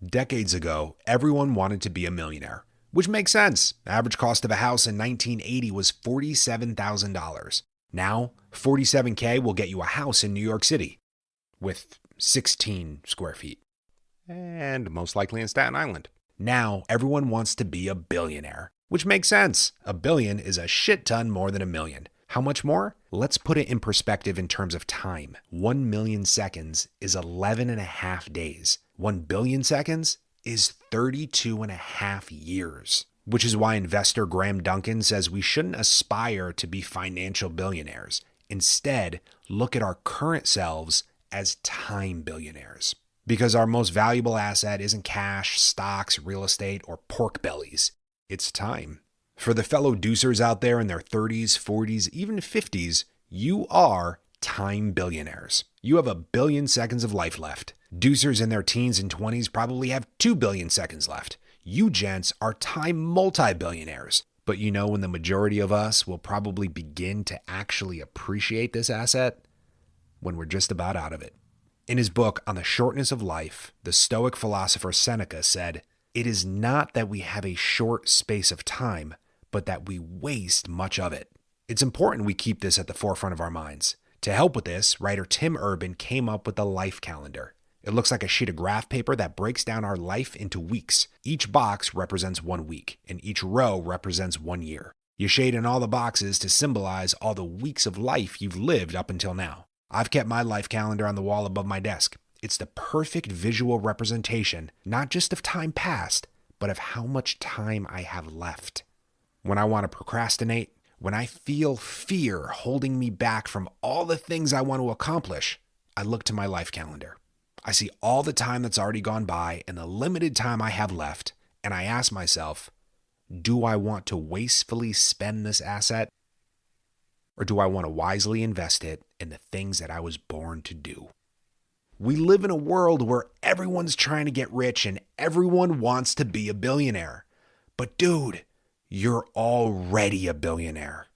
Decades ago, everyone wanted to be a millionaire, which makes sense. Average cost of a house in 1980 was $47,000. Now, 47K will get you a house in New York City with 16 square feet, and most likely in Staten Island. Now, everyone wants to be a billionaire, which makes sense. A billion is a shit ton more than a million. How much more? Let's put it in perspective in terms of time. 1 million seconds is 11 and a half days. 1 billion seconds is 32 and a half years. Which is why investor Graham Duncan says we shouldn't aspire to be financial billionaires. Instead, look at our current selves as time billionaires. Because our most valuable asset isn't cash, stocks, real estate, or pork bellies. It's time. For the fellow deucers out there in their 30s, 40s, even 50s, you are time billionaires. You have 1 billion seconds of life left. Deucers in their teens and 20s probably have 2 billion seconds left. You gents are time multi-billionaires. But you know when the majority of us will probably begin to actually appreciate this asset? When we're just about out of it. In his book On the Shortness of Life, the Stoic philosopher Seneca said, "It is not that we have a short space of time, but that we waste much of it." It's important we keep this at the forefront of our minds. To help with this, writer Tim Urban came up with the life calendar. It looks like a sheet of graph paper that breaks down our life into weeks. Each box represents 1 week, and each row represents 1 year. You shade in all the boxes to symbolize all the weeks of life you've lived up until now. I've kept my life calendar on the wall above my desk. It's the perfect visual representation, not just of time past, but of how much time I have left. When I want to procrastinate, when I feel fear holding me back from all the things I want to accomplish, I look to my life calendar. I see all the time that's already gone by and the limited time I have left, and I ask myself, do I want to wastefully spend this asset? Or do I want to wisely invest it in the things that I was born to do? We live in a world where everyone's trying to get rich and everyone wants to be a billionaire. But dude, you're already a billionaire.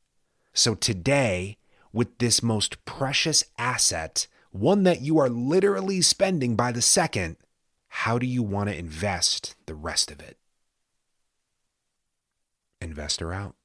So today, with this most precious asset, one that you are literally spending by the second, how do you want to invest the rest of it? Investor out.